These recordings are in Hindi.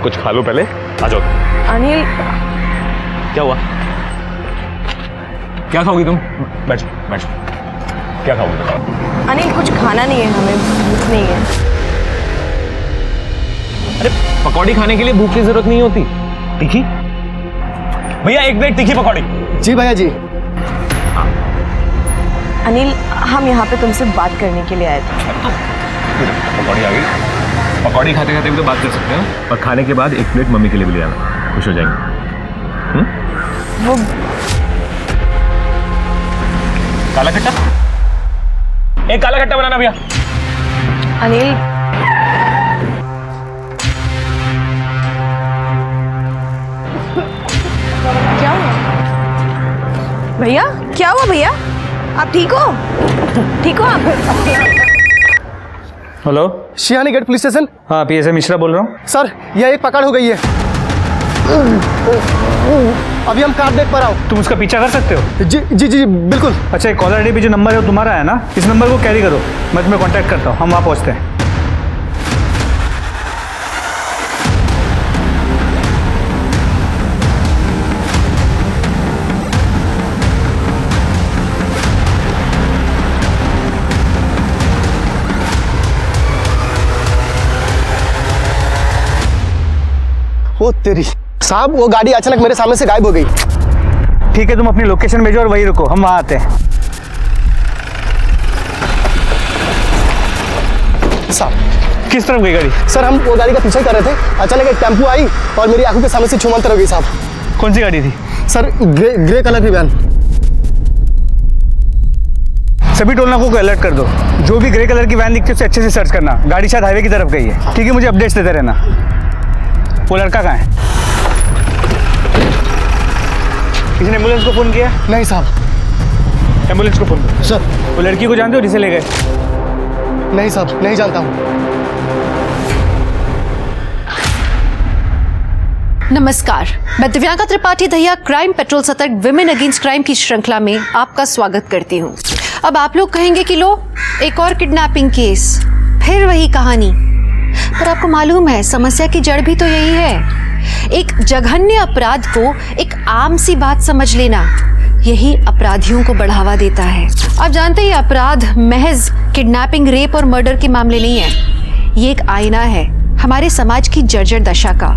कुछ खा लो पहले, आ जाओ। अनिल, क्या हुआ? क्या खाओगी तुम? बैठो बैठो, क्या खाओगी तुम? अनिल कुछ खाना नहीं है, हमें भूख नहीं है। अरे पकौड़ी खाने के लिए भूख की जरूरत नहीं होती। तीखी भैया, एक प्लेट तीखी पकौड़ी। जी भैया जी। अनिल, हम यहाँ पे तुमसे बात करने के लिए आए थे। पकौड़ी आ गई। पकौड़ी खाते खाते भी तो बात कर सकते हैं, और खाने के बाद एक प्लेट मम्मी के लिए भी ले आना, खुश हो जाएंगे। वो काला खट्टा, एक काला खट्टा बनाना भैया। अनिल, क्या हुआ भैया? क्या हुआ भैया? आप ठीक हो? ठीक हो आप? Hello, Shihani gate police station. हाँ पीएसआई मिश्रा बोल रहा हूँ। सर यह एक पकड़ हो गई है, अभी हम कार देख पा रहा हूँ। तुम उसका पीछा कर सकते हो? जी जी जी बिल्कुल। अच्छा, कॉलर आईडी पे जो नंबर है वो तुम्हारा है ना? इस नंबर को कैरी करो, मैं तुम्हें कांटेक्ट करता हूँ, हम वहाँ पहुँचते हैं। ओ तेरी साहब, वो गाड़ी अचानक मेरे सामने से गायब हो गई। ठीक है, तुम अपनी लोकेशन भेजो और वहीं रुको, हम वहाँ आते हैं। साहब किस तरफ गई गाड़ी? सर हम वो गाड़ी का पीछे कर रहे थे, अचानक एक टेम्पो आई और मेरी आंखों के सामने से छूमंतर हो गई साहब। कौन सी गाड़ी थी? सर ग्रे कलर की वैन। सभी टोल नाकों को अलर्ट कर दो, जो भी ग्रे कलर की वैन दिखती है उसे अच्छे से सर्च करना, गाड़ी शायद हाईवे की तरफ गई है। ठीक है, मुझे अपडेट्स देते रहना। वो लड़का कहाँ है? किसी ने एम्बुलेंस को फोन किया? नहीं साहब। एम्बुलेंस को फोन करो। सर वो लड़की को जानते हो जिसे ले गए? नहीं साहब, नहीं जानता हूँ। नमस्कार, मैं दिव्यांका त्रिपाठी दहिया क्राइम पेट्रोल सतर्क विमेन अगेंस्ट क्राइम की श्रृंखला में आपका स्वागत करती हूँ। अब आप लोग कहेंगे कि लो एक और किडनैपिंग केस, फिर वही कहानी। पर आपको मालूम है समस्या की जड़ भी तो यही है। एक जघन्य अपराध को एक आम सी बात समझ लेना, यही अपराधियों को बढ़ावा देता है। आप जानते हैं अपराध महज किडनैपिंग, रेप और मर्डर के मामले नहीं है। ये एक आईना है हमारे समाज की जर्जर दशा का।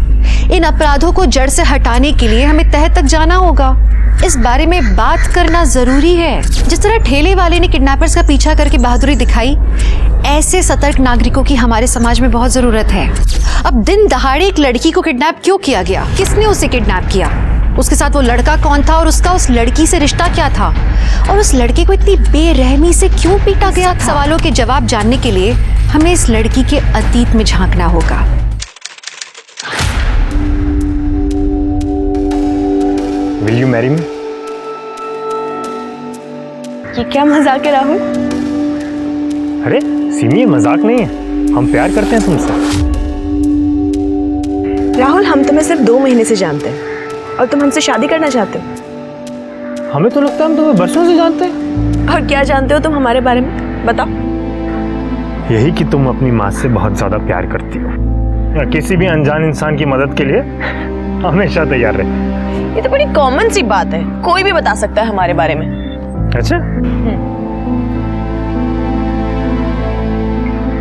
इन अपराधों को जड़ से हटाने के लिए हमें तह तक जाना होगा। इस बारे में बात करना जरूरी है। जिस तरह ठेले वाले ने किडनैपर्स का पीछा करके बहादुरी दिखाई, ऐसे सतर्क नागरिकों की हमारे समाज में बहुत जरूरत है। अब दिन दहाड़े एक लड़की को किडनैप क्यों किया गया? किसने उसे किडनैप किया? उसके साथ वो लड़का कौन था और उसका उस लड़की से रिश्ता क्या था? और उस लड़के को इतनी बेरहमी से क्यों पीटा गया था? सवालों के जवाब जानने के लिए हमें इस लड़की के अतीत में झांकना होगा। Will you marry me? ये क्या मजाक है राहुल? अरे सिमी, ये मजाक नहीं है, हम प्यार करते हैं तुमसे। राहुल, हम तुम्हें सिर्फ 2 महीने से जानते हैं और तुम हमसे शादी करना चाहते हो। हमें तो लगता है हम तुम्हें बरसों से जानते हैं। और क्या जानते हो तुम हमारे बारे में, बताओ। यही कि तुम अपनी माँ से बहुत ज्यादा प्यार करती हो, या किसी भी अनजान इंसान की मदद के लिए हमेशा तैयार रहे। ये तो बड़ी कॉमन सी बात है, कोई भी बता सकता है हमारे बारे में। अच्छा,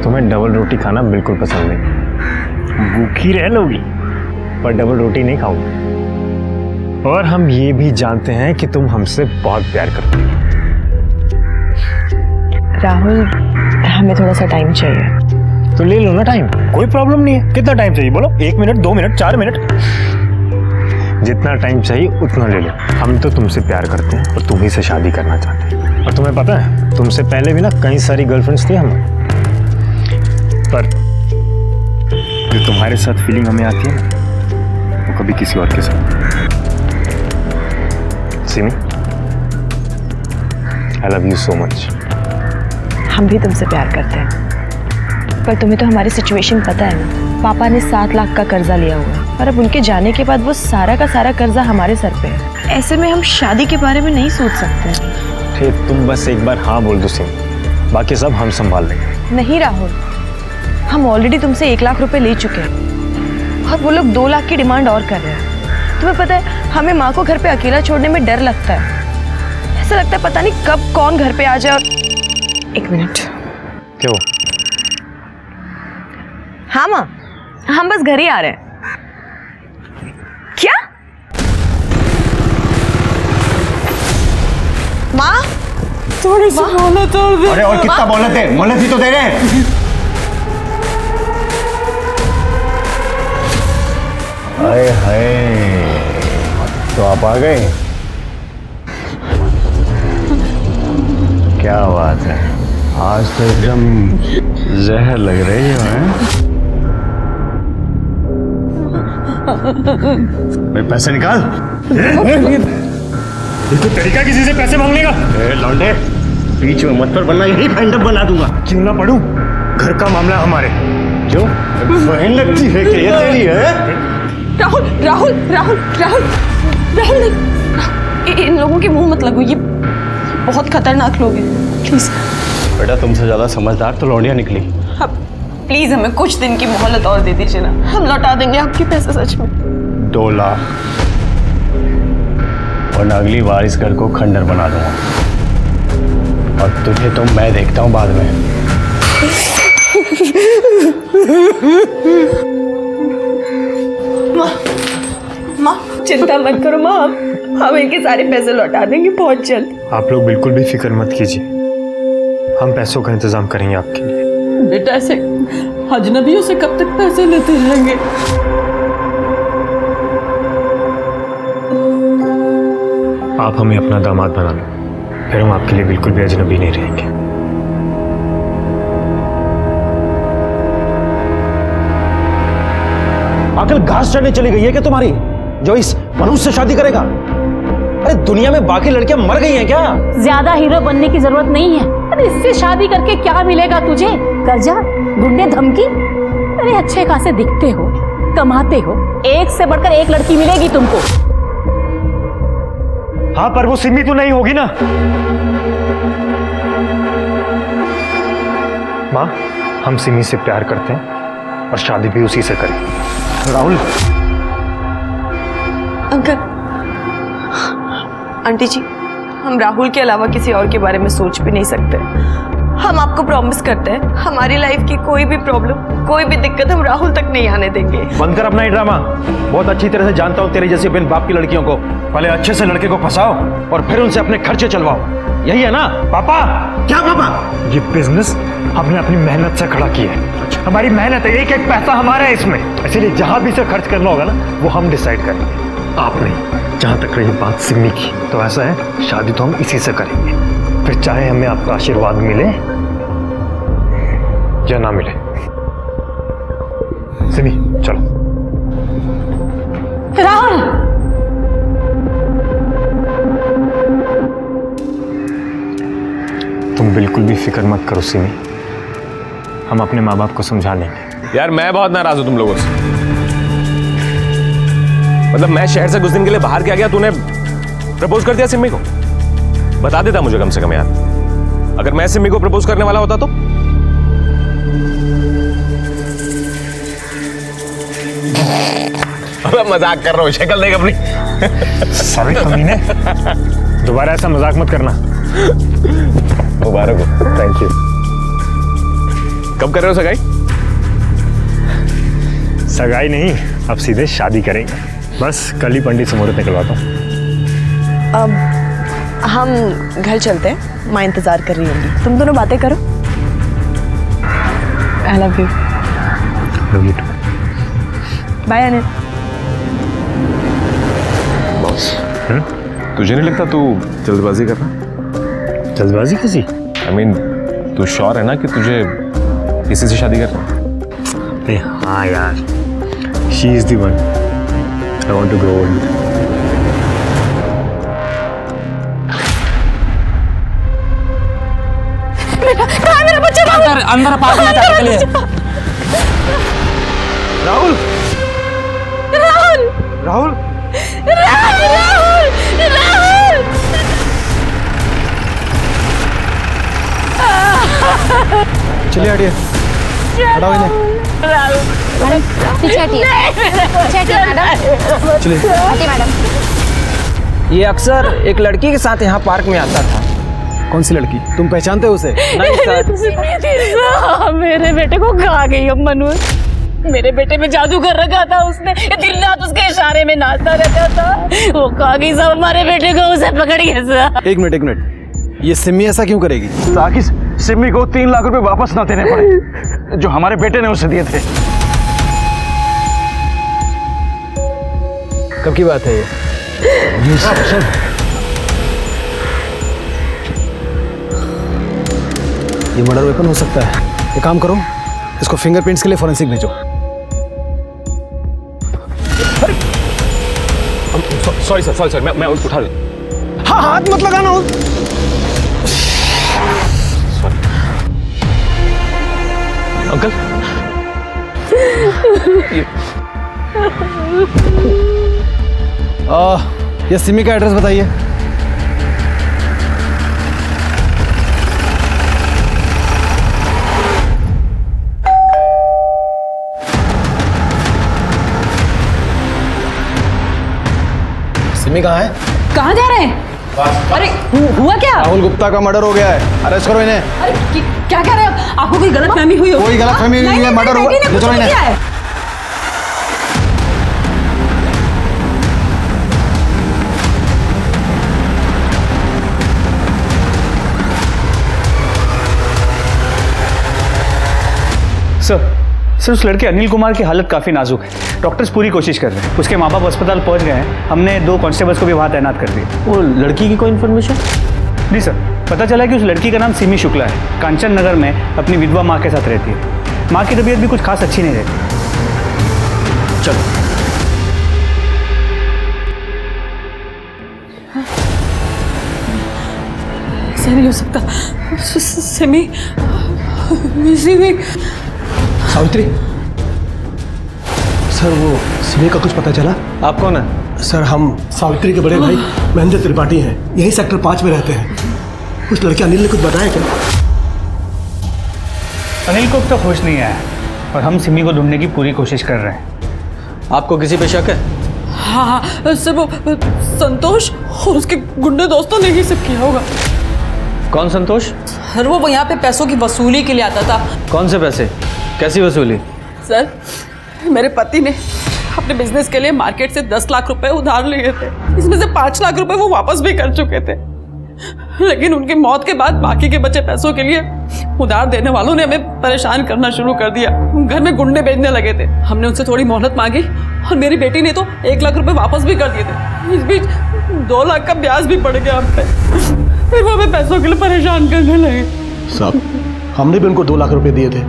तुम्हें डबल रोटी खाना बिल्कुल पसंद नहीं, भूखी रह लोगी पर डबल रोटी नहीं खाओगी। और हम ये भी जानते हैं कि तुम हमसे बहुत प्यार करती हो। राहुल, हमें थोड़ा सा टाइम चाहिए। तो ले लो ना टाइम, कोई प्रॉब्लम नहीं है। कितना टाइम चाहिए बोलो? 1 मिनट, 2 मिनट, 4 मिनट, जितना टाइम चाहिए उतना ले लो। हम तो तुमसे प्यार करते हैं और तुम्ही से शादी करना चाहते हैं। और तुम्हें पता है तुमसे पहले भी ना कई सारी गर्लफ्रेंड्स थी हमें, पर जो तुम्हारे साथ फीलिंग हमें आती है ना, वो कभी किसी और के साथ। सिमी, आई लव यू सो मच। हम भी तुमसे प्यार करते हैं, पर तुम्हें तो हमारी सिचुएशन पता है ना। पापा ने 7 लाख का कर्जा लिया हुआ है और अब उनके जाने के बाद वो सारा का सारा कर्जा हमारे सर पे है। ऐसे में हम शादी के बारे में नहीं सोच सकते। ठीक, तुम बस एक बार हाँ बोल दो सिमी, बाकी सब हम संभाल लेंगे। नहीं राहुल, हम ऑलरेडी तुमसे 1 लाख रुपए ले चुके हैं। और वो लोग 2 लाख की डिमांड और कर रहे हैं। तुम्हें पता है हमें माँ को घर पे अकेला छोड़ने में डर लगता है। ऐसा लगता है पता नहीं कब कौन घर पे आ जाए। 1 मिनट। क्यों? हाँ माँ, हम बस घर ही आ रहे हैं। क्या? माँ थोड़ी सी मोहलत और दे। अरे और कितना मोहलत है? मोहलत ही तो दे रहे हैं। हाय हाय, तो आप आ गए। क्या बात है, आज तो एकदम जहर लग रही है। भाई पैसे निकाल। ये तो तरीका किसी से पैसे मांगने का। लौंडे बीच में मत पर बनना, यही फैंडअप बना दूंगा। क्यों ना पढ़ूं? घर का मामला हमारे। जो बहन लगती है कि ये तेरी है? राहुल राहुल राहुल राहुल राहुल नहीं, इन लोगों के मुंह मत लगो, ये बहुत खतरनाक लोग हैं। प्लीज बेटा तुमसे ज्यादा समझदार तो लौंडिया निकली। अब प्लीज हमें कुछ दिन की मोहलत और दे दीजिए ना, हम लौटा देंगे आपके पैसे सच में। 2 लाख और अगली बार इस घर को खंडर बना दूंगा, और तुझे तो मैं देखता हूँ बाद में। माँ चिंता मत करो माँ, हम इनके सारे पैसे लौटा देंगे बहुत जल्द। आप लोग बिल्कुल भी फिक्र मत कीजिए, हम पैसों का इंतजाम करेंगे आपके लिए। बेटा ऐसे अजनबियों से कब तक पैसे लेते रहेंगे? आप हमें अपना दामाद बना लो, फिर हम आपके लिए बिल्कुल भी अजनबी नहीं रहेंगे। आखिर घास चढ़ने चली गई है क्या तुम्हारी, जो इस मनुष्य से शादी करेगा? अरे दुनिया में बाकी लड़कियां मर गई हैं क्या? ज्यादा हीरो बनने की जरूरत नहीं है। अरे इससे शादी करके क्या मिलेगा तुझे? कर्जा, गुंडे, धमकी? अरे अच्छे खासे दिखते हो, कमाते हो, एक से बढ़कर एक लड़की मिलेगी तुमको। हाँ पर वो सिमी तो नहीं होगी ना। माँ हम सिमी से प्यार करते हैं और शादी भी उसी से करें। राहुल, अंकल, आंटी जी, हम राहुल के अलावा किसी और के बारे में सोच भी नहीं सकते। हम आपको प्रॉमिस करते हैं हमारी लाइफ की कोई भी प्रॉब्लम, कोई भी दिक्कत हम राहुल तक नहीं आने देंगे। बंद कर अपना ये ड्रामा। बहुत अच्छी तरह से जानता हूँ तेरी जैसी बिन बाप की लड़कियों को। पहले अच्छे से लड़के को फंसाओ और फिर उनसे अपने खर्चे चलवाओ, यही है ना? पापा क्या पापा? ये बिजनेस हमने अपनी मेहनत से खड़ा किया है। हमारी मेहनत है, एक एक पैसा हमारा है इसमें, इसीलिए जहां भी से खर्च करना होगा ना वो हम डिसाइड करेंगे, आप नहीं। जहां तक रही बात सिमी की, तो ऐसा है शादी तो हम इसी से करेंगे, फिर चाहे हमें आपका आशीर्वाद मिले या ना मिले। सिमी चलो। राहुल, तुम बिल्कुल भी फिक्र मत करो सिमी, हम अपने माँ बाप को समझा लेंगे। यार मैं बहुत नाराज हूं तुम लोगों से। मतलब मैं शहर से कुछ दिन के लिए बाहर क्या गया, तूने प्रपोज कर दिया सिमी को? बता देता मुझे कम से कम यार, अगर मैं सिमी को प्रपोज करने वाला होता तो। अब मजाक कर रहा हूँ, शक्ल देख अपनी। सारे कमीने, दोबारा ऐसा मजाक मत करना। मुबारक हो। Thank you. कब कर रहे हो सगाई? सगाई नहीं, अब सीधे शादी करेंगे। बस कल ही पंडित से मुहूर्त निकलवाता हूँ। अब हम घर चलते हैं, माँ इंतजार कर रही होंगी, तुम दोनों बातें करो। I love you. Love you too. Bye Anil. Boss, तुझे नहीं लगता तू जल्दबाजी कर रहा? जल्दबाजी किसी? आई मीन तू श्योर है ना कि तुझे किसी से शादी करना है? अरे हाँ यार, she is the one I want to grow old. अंदर पास में जाके चलिए। राहुल, राहुल, राहुल, राहुल, राहुल, चलिए हटिए, हटाओ इन्हें। राहुल, पीछे हटिए मैडम। चलिए। हटिए मैडम। ये अक्सर एक लड़की के साथ यहाँ पार्क में आता था। कौन सी लड़की? तुम पहचानते हो उसे? नहीं सर। मेरे बेटे को खा गई अब मनोज। मेरे बेटे में जादू कर रखा था उसने, ये दिन रात उसके इशारे में नाचता रहता था। वो खा गई सब हमारे बेटे को, उसे पकड़ के सर। एक मिनट, ये सिमी ऐसा क्यों करेगी? ताकि सिमी को 3 लाख रुपए वापस ना देने पड़े जो हमारे बेटे ने उसे दिए थे। कब की बात है ये? ये मर्डर वेपन हो सकता है। एक काम करो, इसको फिंगरप्रिंट्स के लिए फॉरेंसिक भेजो। सॉरी सर, मैं उठा दूँ। हाँ, हाथ मत लगाना। अंकल ये सिमी का एड्रेस बताइए। सिमी कहाँ है? कहाँ जा रहे हैं? अरे हुआ क्या? राहुल गुप्ता का मर्डर हो गया है, अरेस्ट करो इन्हें। अरे क्या कह रहे हो? आपको कोई गलतफहमी हुई हो? कोई गलतफहमी नहीं है, मर्डर हुआ। ले चलो इन्हें। क्या है? सर उस लड़के अनिल कुमार की हालत काफ़ी नाजुक है। डॉक्टर्स पूरी कोशिश कर रहे हैं। उसके माँ बाप अस्पताल पहुंच गए हैं। हमने 2 कांस्टेबल्स को भी वहाँ तैनात कर दिया। वो लड़की की कोई इन्फॉर्मेशन? जी सर, पता चला कि उस लड़की का नाम सिमी शुक्ला है। कांचन नगर में अपनी विधवा माँ के साथ रहती है। माँ की तबीयत भी कुछ खास अच्छी नहीं रहती। चलो। ऐसा नहीं हो सकता। सिमी सावित्री सर, वो सिमी का कुछ पता चला? आप कौन है? सर, हम सावित्री के बड़े भाई महेंद्र त्रिपाठी हैं। यही सेक्टर 5 में रहते हैं। उस लड़के अनिल ने कुछ बताया क्या? अनिल को अब तक होश नहीं आया और हम सिमी को ढूंढने की पूरी कोशिश कर रहे हैं। आपको किसी पे शक है? हाँ सर, वो संतोष और उसके गुंडे दोस्तों ने ही सब किया होगा। कौन संतोष? सर वो यहाँ पे पैसों की वसूली के लिए आता था। कौन से पैसे? कैसी वसूली? सर मेरे पति ने अपने बिजनेस के लिए मार्केट से 10 लाख रुपए उधार लिए थे। इसमें से 5 लाख रुपए वो वापस भी कर चुके थे, लेकिन उनकी मौत के बाद बाकी के बचे पैसों के लिए उधार देने वालों ने हमें परेशान करना शुरू कर दिया। घर में गुंडे भेजने लगे थे। हमने उनसे थोड़ी मोहलत मांगी और मेरी बेटी ने तो 1 लाख रुपए वापस भी कर दिए थे। इस बीच 2 लाख का ब्याज भी पड़ गया हम पे। फिर वो हमें पैसों के लिए परेशान करने लगे। साहब, हमने भी उनको 2 लाख रुपए दिए थे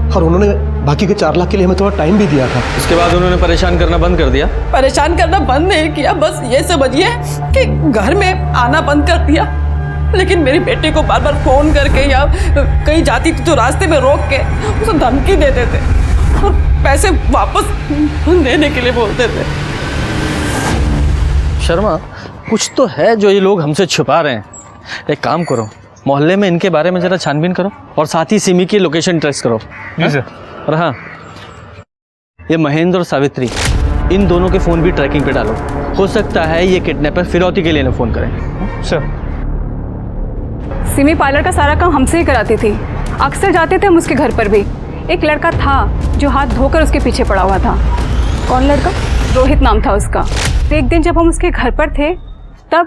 और उन्होंने बाकी के 4 लाख के लिए हमें थोड़ा टाइम भी दिया था। उसके बाद उन्होंने परेशान करना बंद कर दिया? परेशान करना बंद नहीं किया, बस ये समझिए कि घर में आना बंद कर दिया। लेकिन मेरी बेटी को बार बार फोन करके या कहीं जाती थी तो रास्ते में रोक के उसे धमकी देते थे और पैसे वापस देने के लिए बोलते थे। शर्मा, कुछ तो है जो ये लोग हमसे छुपा रहे हैं। एक काम करो, मोहल्ले में इनके बारे में जरा छानबीन करो और साथ ही सिमी की लोकेशन ट्रेस करो। जी सर। और हाँ, ये महेंद्र और सावित्री, इन दोनों के फ़ोन भी ट्रैकिंग पे डालो। हो सकता है ये किडनैपर फिरौती के लिए ना फ़ोन करें। सर, सिमी पार्लर का सारा काम हमसे ही कराती थी। अक्सर जाते थे हम उसके घर पर भी। एक लड़का था जो हाथ धोकर उसके पीछे पड़ा हुआ था। कौन लड़का? रोहित नाम था उसका। तो एक दिन जब हम उसके घर पर थे तब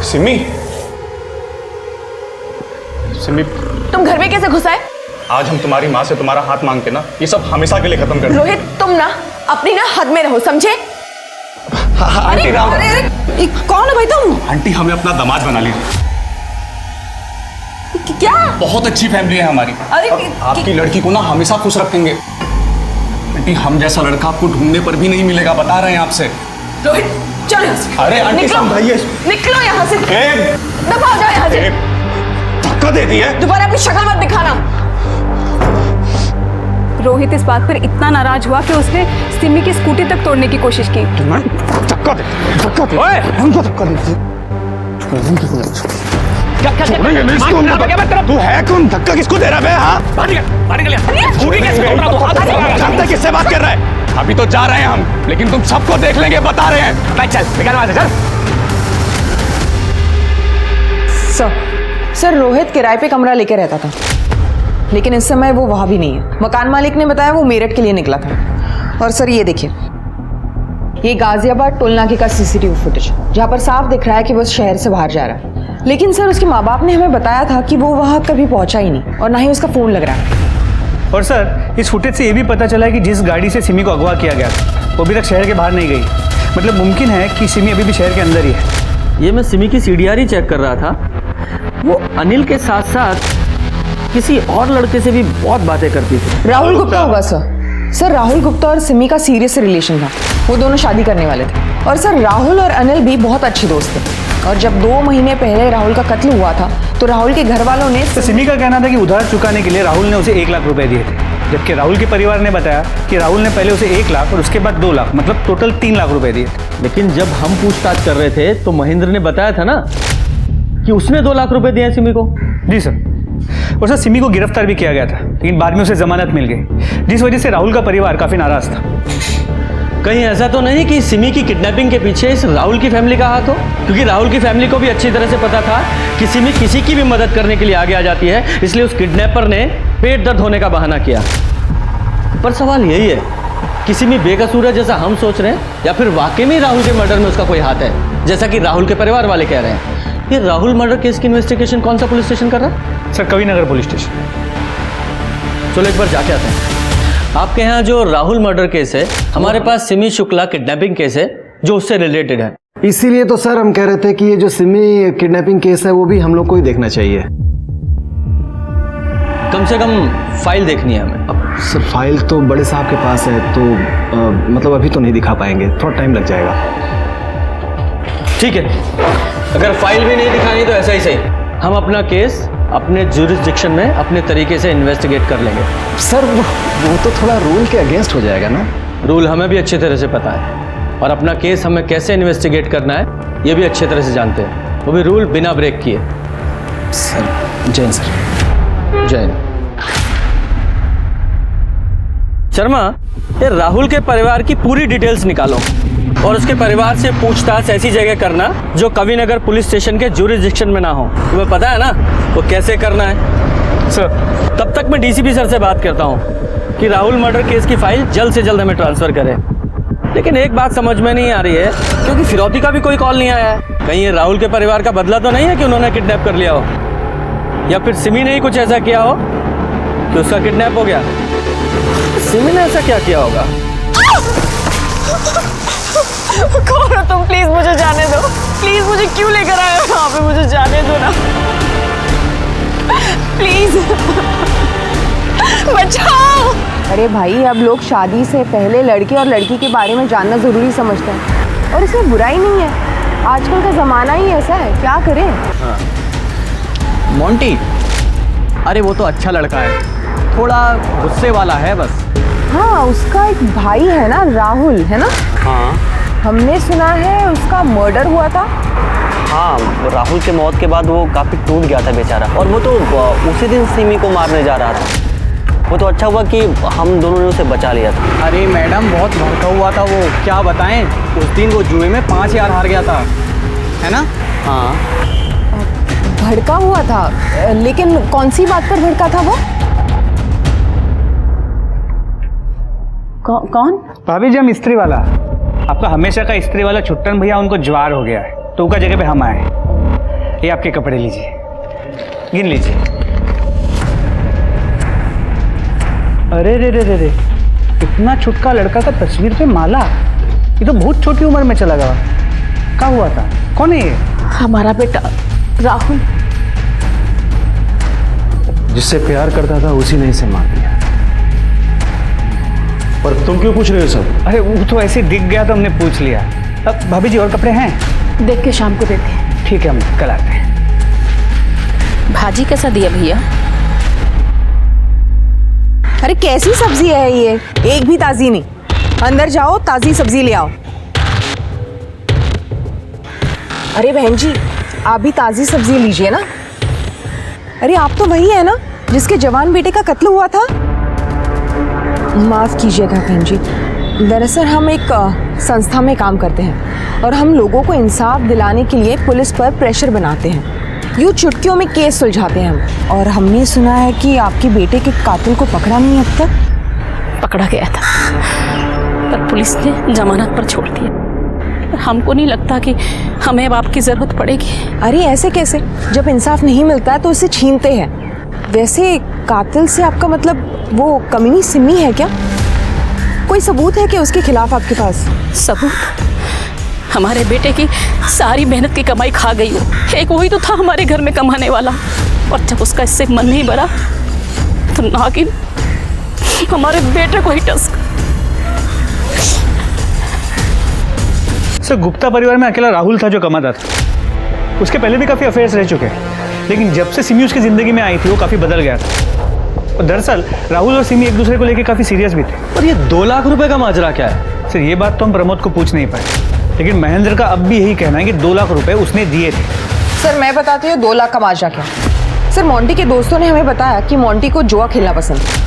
सिमी तुम घर में कैसे घुस आए? आज हम तुम्हारी माँ से तुम्हारा हाथ मांगते ना, ये सब हमेशा के लिए खत्म कर दो। रोहित, तुम ना अपनी हद में रहो, समझे? आंटी, कौन है भाई तुम? आंटी, हमें अपना दामाद बना लीजिए। क्या? बहुत अच्छी फैमिली है हमारी। अरे आपकी लड़की को ना हमेशा खुश रखेंगे। आंटी, हम जैसा लड़का आपको ढूंढने पर भी नहीं मिलेगा, बता रहे हैं आपसे। रोहित, चलो यहाँ से। अरे आंटी, समझाइए। निकलो यहाँ से। दबा जाओ यहाँ से। धक्का दे दिया। दोबारा अपनी शक्ल मत दिखाना। रोहित इस बात पर इतना नाराज हुआ कि उसने सिमी की स्कूटी तक तोड़ने की कोशिश की। धक्का दे। हमको धक्का दे। तू है कौन? धक्का किसको दे रहा है? हाँ, जानता है किससे बात कर रहा है? अभी तो जा रहे हैं हम, लेकिन तुम सबको देख लेंगे, बता रहे हैं। चल निकल वहां से, चल। सर रोहित किराए पे कमरा लेके रहता था, लेकिन इस समय वो वहां भी नहीं है। मकान मालिक ने बताया वो मेरठ के लिए निकला था। और सर ये देखिए, ये गाजियाबाद टोल नाके का सीसीटीवी फुटेज, जहाँ पर साफ दिख रहा है कि वो शहर से बाहर जा रहा है। लेकिन सर उसके माँ बाप ने हमें बताया था कि वो वहाँ कभी पहुंचा ही नहीं, और ना ही उसका फोन लग रहा है। और सर इस फुटेज से ये भी पता चला है कि जिस गाड़ी से सिमी को अगवा किया गया था वो अभी तक शहर के बाहर नहीं गई। मतलब मुमकिन है कि सिमी अभी भी शहर के अंदर ही है। ये मैं सिमी की सीडीआर ही चेक कर रहा था, वो अनिल के साथ साथ किसी और लड़के से भी बहुत बातें करती थी। राहुल गुप्ता होगा सर राहुल गुप्ता और सिमी का सीरियस रिलेशन था। वो दोनों शादी करने वाले थे। और सर राहुल और अनिल भी बहुत अच्छे दोस्त थे। और जब 2 महीने पहले राहुल का कत्ल हुआ था तो राहुल के घर वालों ने तो सिमी का कहना था कि उधार चुकाने के लिए राहुल ने उसे 1 लाख रुपए दिए थे, जबकि राहुल के परिवार ने बताया कि राहुल ने पहले उसे 1 लाख और उसके बाद 2 लाख, मतलब टोटल 3 लाख रुपए दिए थे। लेकिन जब हम पूछताछ कर रहे थे तो महेंद्र ने बताया था ना कि उसने 2 लाख रुपए दिए हैं सिमी को। जी सर। और सर सिमी को गिरफ्तार भी किया गया था, लेकिन बाद में उसे जमानत मिल गई, जिस वजह से राहुल का परिवार काफी नाराज था। कहीं ऐसा तो नहीं कि सिमी की किडनैपिंग के पीछे इस राहुल की फैमिली का हाथ हो? क्योंकि राहुल की फैमिली को भी अच्छी तरह से पता था कि सिमी किसी की भी मदद करने के लिए आगे आ जाती है, इसलिए उस किडनैपर ने पेट दर्द होने का बहाना किया। पर सवाल यही है कि सिमी बेकसूर है जैसा हम सोच रहे हैं, या फिर वाकई में राहुल के मर्डर में उसका कोई हाथ है जैसा कि राहुल के परिवार वाले कह रहे हैं। ये राहुल मर्डर केस की इन्वेस्टिगेशन कौन सा पुलिस स्टेशन कर रहा है? Sir Kavi Nagar police station. चलो एक बार जाके आते हैं। आपके यहाँ जो राहुल मर्डर केस है, हमारे पास सिमी शुक्ला किडनैपिंग केस है जो उससे रिलेटेड है। इसीलिए तो सर हम कह रहे थे कि ये जो सिमी किडनैपिंग केस है वो भी हम लोग को ही देखना चाहिए। कम से कम फाइल देखनी है हमें। अब सर फाइल तो बड़े साहब के पास है, तो मतलब अभी तो नहीं दिखा पाएंगे, थोड़ा टाइम लग जाएगा। ठीक है, अगर फाइल भी नहीं दिखानी तो ऐसा ही सही, हम अपना केस अपने जुरिस्डिक्शन में अपने तरीके से इन्वेस्टिगेट कर लेंगे। सर वो तो थोड़ा रूल के अगेंस्ट हो जाएगा ना? रूल हमें भी अच्छी तरह से पता है, और अपना केस हमें कैसे इन्वेस्टिगेट करना है ये भी अच्छी तरह से जानते हैं, वो भी रूल बिना ब्रेक किए। Sir Jain sir. जैन शर्मा, ये राहुल के परिवार की पूरी डिटेल्स निकालो और उसके परिवार से पूछताछ ऐसी जगह करना जो कविनगर पुलिस स्टेशन के जुरिस्डिक्शन में ना हो। तुम्हें पता है ना वो कैसे करना है? सर तब तक मैं डीसीपी सर से बात करता हूँ कि राहुल मर्डर केस की फाइल जल्द से जल्द हमें ट्रांसफर करें। लेकिन एक बात समझ में नहीं आ रही है, क्योंकि फिरौती का भी कोई कॉल नहीं आया है। कहीं ये राहुल के परिवार का बदला तो नहीं है कि उन्होंने किडनैप कर लिया हो, या फिर सिमी ने ही कुछ ऐसा किया हो कि उसका किडनैप हो गया। सिमी ने ऐसा क्या किया होगा? कौन हो तुम? प्लीज मुझे जाने दो। प्लीज मुझे क्यों लेकर आए हो यहाँ पे? मुझे जाने दो ना प्लीज, बचाओ। अरे भाई, अब लोग शादी से पहले लड़के और लड़की के बारे में जानना जरूरी समझते हैं, और इसमें बुराई नहीं है। आजकल का जमाना ही ऐसा है, क्या करें। हाँ। मोंटी, अरे वो तो अच्छा लड़का है, थोड़ा गुस्से वाला है बस। हाँ, उसका एक भाई है ना, राहुल, है ना? हाँ, हमने सुना है उसका मर्डर हुआ था। हाँ, राहुल के मौत के बाद वो काफ़ी टूट गया था बेचारा, और वो तो उसी दिन सिमी को मारने जा रहा था। वो तो अच्छा हुआ कि हम दोनों ने उसे बचा लिया था। अरे मैडम, बहुत भड़का हुआ था वो, क्या बताएं। उस दिन वो जुए में 5000 हार गया था, है ना? हाँ, भड़का हुआ था, लेकिन कौन सी बात पर भड़का था वो? कौन? भाभी जी, हम इस्त्री वाला, आपका हमेशा का इस्त्री वाला छुट्टन भैया, उनको ज्वार हो गया है, तो उनका जगह पे हम आए। ये आपके कपड़े लीजिए, गिन लीजिए। अरे रे रे रे रे, इतना छुटका लड़का का तस्वीर पे माला, ये तो बहुत छोटी उम्र में चला गया। क्या हुआ था? कौन है ये? हमारा बेटा राहुल। जिससे प्यार करता था उसी ने इसे मार दिया। पर तुम क्यों पूछ रहे हो सब? अरे वो तो ऐसे दिख गया तो हमने पूछ लिया। अब भाभी जी और कपड़े हैं? देख के शाम को देते हैं। ठीक है, हम कल आते हैं। भाजी कैसा दिया भैया? अरे कैसी सब्जी है ये? एक भी ताजी नहीं। अंदर जाओ, ताजी सब्जी ले आओ। अरे बहन जी, आप भी ताजी सब्जी लीजिए ना, अरे आप तो वही है ना जिसके जवान बेटे का कत्ल हुआ था? माफ कीजिएगा बहन जी, दरअसल हम एक संस्था में काम करते हैं और हम लोगों को इंसाफ दिलाने के लिए पुलिस पर प्रेशर बनाते हैं। यूँ चुटकियों में केस सुलझाते हैं हम। और हमने सुना है कि आपके बेटे के कातिल को पकड़ा नहीं अब तक। पकड़ा गया था पर पुलिस ने जमानत पर छोड़ दिया। पर हमको नहीं लगता कि हमें अब आपकी जरूरत पड़ेगी। अरे ऐसे कैसे? जब इंसाफ नहीं मिलता है तो उसे छीनते हैं। वैसे कातिल से आपका मतलब वो कमीनी सिमी है क्या? कोई सबूत है कि उसके खिलाफ आपके पास? सबूत? हमारे बेटे की सारी मेहनत की कमाई खा गई हो। एक वही तो था हमारे घर में कमाने वाला, और जब उसका इससे मन नहीं भरा तो नागिन हमारे बेटे को ही टस। सर, गुप्ता परिवार में अकेला राहुल था जो कमाता था। उसके पहले भी काफ़ी अफेयर्स रह चुके हैं, लेकिन जब से सिमी उसकी ज़िंदगी में आई थी वो काफ़ी बदल गया था। और दरअसल राहुल और सिमी एक दूसरे को लेकर काफ़ी सीरियस भी थे। और ये 2 लाख रुपए का माजरा क्या है? सर, ये बात तो हम प्रमोद को पूछ नहीं पाए, लेकिन महेंद्र का अब भी यही कहना है कि 2 लाख रुपए उसने दिए थे। सर मैं बताती हूँ 2 लाख का माजरा क्या। सर मोंटी के दोस्तों ने हमें बताया कि मोंटी को जुआ खेलना पसंद है।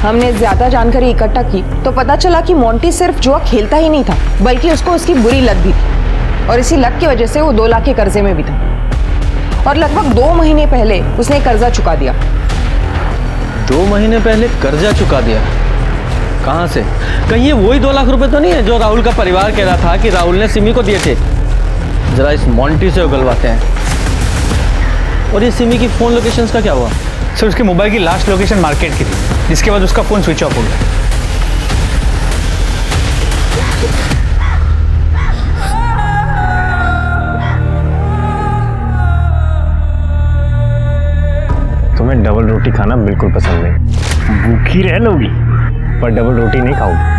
हमने ज्यादा जानकारी इकट्ठा की तो पता चला कि मोंटी सिर्फ जुआ खेलता ही नहीं था, बल्कि उसको उसकी बुरी लत भी थी, और इसी लत की वजह से वो 2 लाख के कर्जे में भी था। और लगभग 2 महीने पहले उसने कर्जा चुका दिया। 2 महीने पहले कर्जा चुका दिया? कहाँ से? कहीं ये वही 2 लाख रुपए तो नहीं है जो राहुल का परिवार कह रहा था कि राहुल ने सिमी को दिए थे? जरा इस मोंटी से उगलवाते हैं। और ये सिमी की फोन लोकेशंस का क्या हुआ? सर, उसके मोबाइल की लास्ट लोकेशन मार्केट की थी, जिसके बाद उसका फोन स्विच ऑफ हो गया। तुम्हें डबल रोटी खाना बिल्कुल पसंद नहीं। भूखी रह लोगी पर डबल रोटी नहीं खाओगी।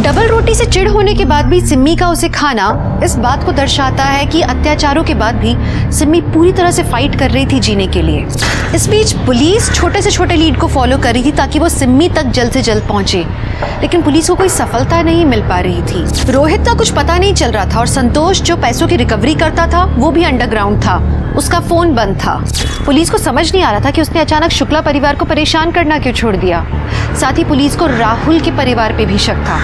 डबल रोटी से चिढ़ होने के बाद भी सिम्मी का उसे खाना इस बात को दर्शाता है कि अत्याचारों के बाद भी सिम्मी पूरी तरह से फाइट कर रही थी जीने के लिए। इस बीच पुलिस छोटे से छोटे लीड को फॉलो कर रही थी ताकि वो सिम्मी तक जल्द से जल्द पहुंचे, लेकिन पुलिस को कोई सफलता नहीं मिल पा रही थी। रोहित का कुछ पता नहीं चल रहा था और संतोष जो पैसों की रिकवरी करता था वो भी अंडरग्राउंड था, उसका फोन बंद था। पुलिस को समझ नहीं आ रहा था कि उसने अचानक शुक्ला परिवार को परेशान करना क्यों छोड़ दिया। साथ ही पुलिस को राहुल के परिवार पे भी शक था,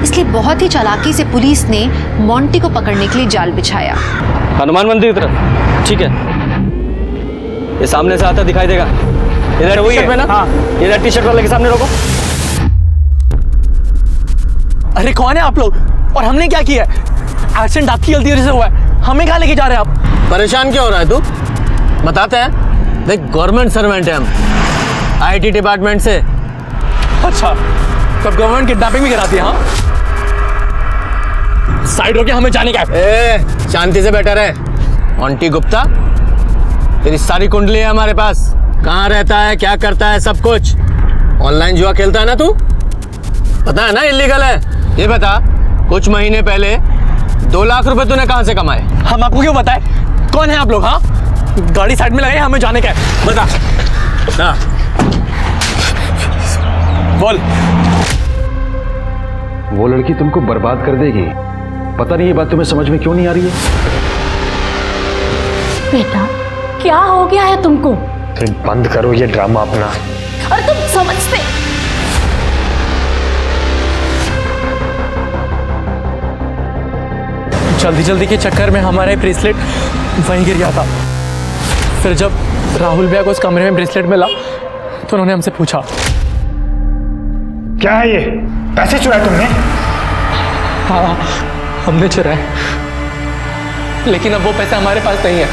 इसलिए बहुत ही चालाकी से पुलिस ने मोंटी को पकड़ने के लिए जाल बिछाया। हनुमान मंदिर की तरफ। ठीक है, ये सामने से आता दिखाई देगा। इधर टी शर्ट में ना? हाँ, इधर टी शर्ट वाले के सामने रोको। अरे कौन है आप लोग और हमने क्या किया? एक्सीडेंट आपकी गलती से हुआ है, हमें कहाँ लेके जा रहे हैं आप? परेशान क्यों हो रहा है तू? बताते हैं। देख, गवर्नमेंट सर्वेंट है हम, आईटी डिपार्टमेंट से। अच्छा, तब गवर्नमेंट किडनैपिंग भी कराती है? हाँ, साइड होके हमें जाने का है। शांति से बैठा रहे। मोंटी गुप्ता, तेरी सारी कुंडली है हमारे पास। कहाँ रहता है, क्या करता है, सब कुछ। ऑनलाइन जुआ खेलता है ना तू? पता है ना इलीगल है। ये बता, कुछ महीने पहले 2 लाख रुपए तूने कहाँ से कमाए? हम आपको क्यों बताए? कौन है आप लोग? हाँ, गाड़ी साइड में लगाए, हमें जाने का है। बता ना। बोल। वो लड़की तुमको बर्बाद कर देगी। पता नहीं ये बात तुम्हें समझ में क्यों नहीं आ रही है? बेटा, क्या हो गया है तुमको? तो बंद करो ये ड्रामा अपना। और तुम समझते? जल्दी जल्दी के चक्कर में हमारा ब्रेसलेट वहीं गिर गया था। फिर जब राहुल भैया को उस कमरे में ब्रेसलेट मिला तो उन्होंने हमसे पूछा, क्या है ये? पैसे चुराए तुमने? हाँ, हमने चुराए, लेकिन अब वो पैसे हमारे पास नहीं है,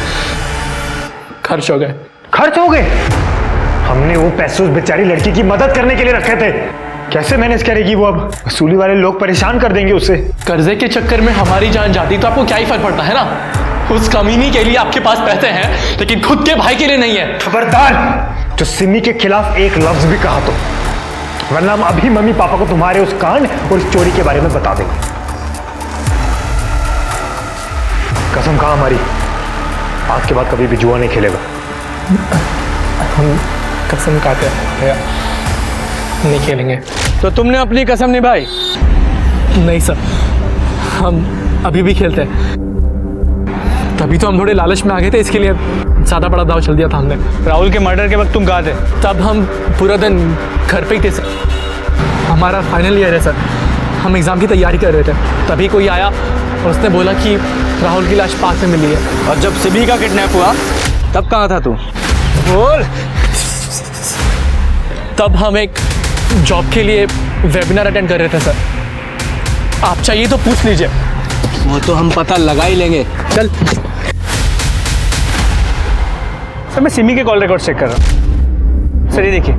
खर्च हो गए। खर्च हो गए? हमने वो पैसे उस बेचारी लड़की की मदद करने के लिए रखे थे। कैसे मैनेज करेगी वो? अब वसूली वाले लोग परेशान कर देंगे उसे। कर्जे के चक्कर में हमारी जान जाती तो आपको क्या ही फर्क पड़ता है ना? उस कमीनी के लिए आपके पास पैसे हैं, लेकिन खुद के भाई के लिए नहीं है। खबरदार, जो सिमी के खिलाफ एक लफ्ज भी कहा तो, वरना हम अभी मम्मी पापा को तुम्हारे उस कांड और इस चोरी के बारे में बता देंगे। कसम खा हमारी, आज के बाद कभी भी जुआ नहीं खेलेगा। हम कसम खाते हैं, नहीं खेलेंगे। तो तुमने अपनी कसम निभाई? नहीं सर, हम अभी भी खेलते हैं। तभी तो हम थोड़े लालच में आ गए थे, इसके लिए ज़्यादा बड़ा दाव चल दिया था हमने। राहुल के मर्डर के वक्त तुम कहाँ थे? तब हम पूरा दिन घर पे ही थे सर। हमारा फाइनल ईयर है सर, हम एग्ज़ाम की तैयारी कर रहे थे। तभी कोई आया और उसने बोला कि राहुल की लाश पार्क में मिली है। और जब सिमी का किडनैप हुआ तब कहाँ था तू? बोल। तब हम एक जॉब के लिए वेबिनार अटेंड कर रहे थे सर। आप चाहिए तो पूछ लीजिए। वो तो हम पता लगा ही लेंगे। चल। सर मैं सिमी के कॉल रिकॉर्ड चेक कर रहा हूँ। सर ये देखिए,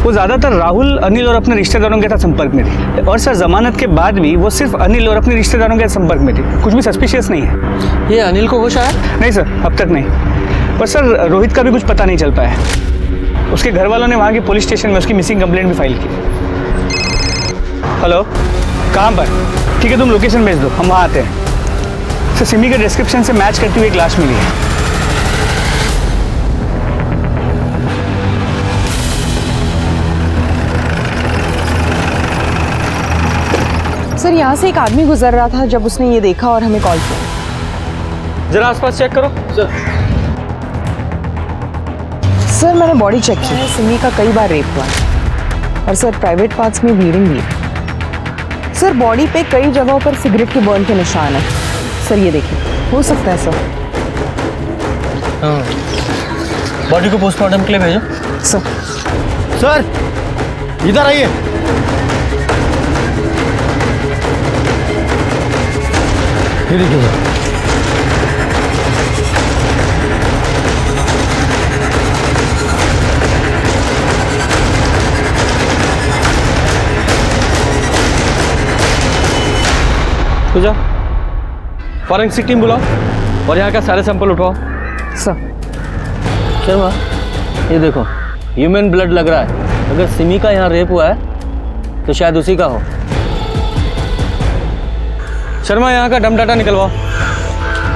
वो ज़्यादातर राहुल, अनिल और अपने रिश्तेदारों के साथ संपर्क में थी। और सर जमानत के बाद भी वो सिर्फ अनिल और अपने रिश्तेदारों के संपर्क में थी। कुछ भी सस्पिशियस नहीं है। ये अनिल को होश आया? नहीं सर, अब तक नहीं। पर सर रोहित का भी कुछ पता नहीं चल पाया। उसके घर वालों ने वहाँ के पुलिस स्टेशन में उसकी मिसिंग कंप्लेंट भी फाइल की। हेलो, कहाँ पर? ठीक है, तुम लोकेशन भेज दो, हम वहाँ आते हैं। सर सिमी के डिस्क्रिप्शन से मैच करती हुई एक लाश मिली है। सर यहाँ से एक आदमी गुजर रहा था जब उसने ये देखा और हमें कॉल किया। जरा आसपास चेक करो। सर मैंने बॉडी चेक की है, सिमी का कई बार रेप हुआ है। और सर प्राइवेट पार्ट्स में ब्लीडिंग भी है। सर बॉडी पे कई जगहों पर सिगरेट के बर्न के निशान है। सर ये देखिए, हो सकता है सर। बॉडी को पोस्टमार्टम के लिए भेजो। सर इधर आइए। ये देखिए सर। तो जा, फॉरेंसिक टीम बुलाओ और यहाँ का सारे सैंपल उठाओ। सर शर्मा, ये देखो ह्यूमन ब्लड लग रहा है। अगर सिमी का यहाँ रेप हुआ है तो शायद उसी का हो। शर्मा, यहाँ का डम डाटा निकलवाओ।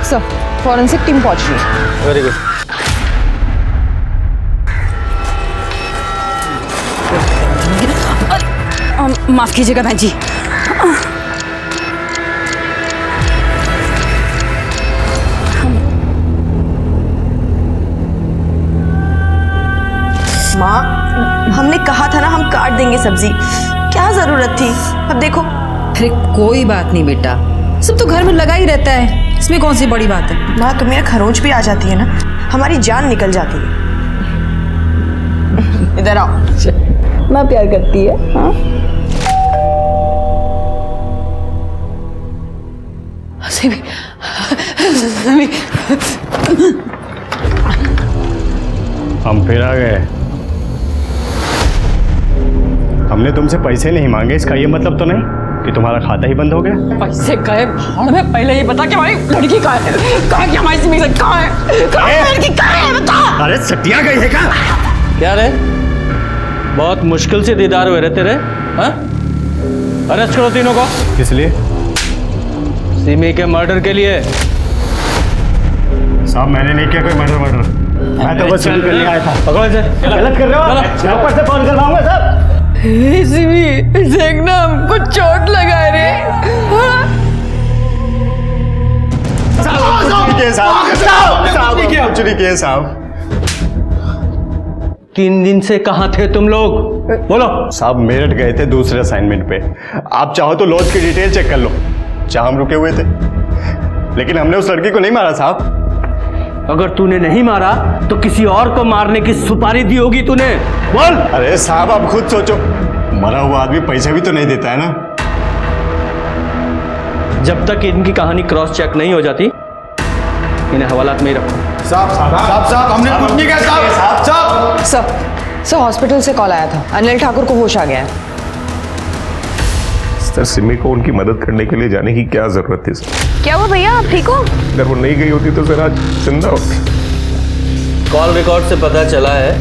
सर फॉरेंसिक टीम पहुंच रही है। Very good. माफ कीजिएगा बहन जी। माँ, हमने कहा था ना हम काट देंगे सब्जी, क्या जरूरत थी? अब देखो। अरे कोई बात नहीं बेटा, सब तो घर में लगा ही रहता है, इसमें कौन सी बड़ी बात है। माँ तुम्हें खरोंच भी आ जाती है ना, हमारी जान निकल जाती है। इधर आओ। मैं प्यार करती है। हाँ हम फिर आ गए। हमने तुमसे पैसे नहीं मांगे, इसका ये मतलब तो नहीं कि तुम्हारा खाता ही बंद हो गया। पैसे गए भाड़ में, पहले ये बता कि हमारी लड़की कहाँ है? कहाँ की हमारी सिमी कहाँ है? लड़की कहाँ है बता। अरे सटिया गई है क्या? क्या रे, बहुत मुश्किल से दीदार हुए रहते रे। हाँ, अरेस्ट करो तीनों को। किस लिए? सिमी के मर्डर के लिए। साहब मैंने नहीं किया कोई मर्डर। मैं तो बस चल करने आया था। पकड़ो इसे। गलत कर रहे हो। ऊपर से फोन करवाऊंगा साहब। सिमी देखना, हमको चोट लगा रे। कुछ नहीं किया साहब। 3 दिन से कहाँ थे तुम लोग? बोलो। साहब मेरठ गए थे दूसरे असाइनमेंट पे। आप चाहो तो लॉज की डिटेल चेक कर लो, जहां हम रुके हुए थे। लेकिन हमने उस लड़की को नहीं मारा साहब। अगर तूने नहीं मारा तो किसी और को मारने की सुपारी दी होगी तूने। बोल। अरे साहब आप खुद सोचो, मरा हुआ आदमी पैसे भी तो नहीं देता है ना। जब तक इनकी कहानी क्रॉस चेक नहीं हो जाती, इन्हें हवालात में ही रखो। साहब हमने कुछ नहीं कहा साहब। सर हॉस्पिटल से कॉल आया था, अनिल ठाकुर को होश आ गया है। सर सिमी को उनकी मदद करने के लिए जाने की क्या जरूरत थी सर? क्या हुआ भैया, आप ठीक हो? अगर वो नहीं गई होती तो सर आज जिंदा होती। कॉल रिकॉर्ड से पता चला है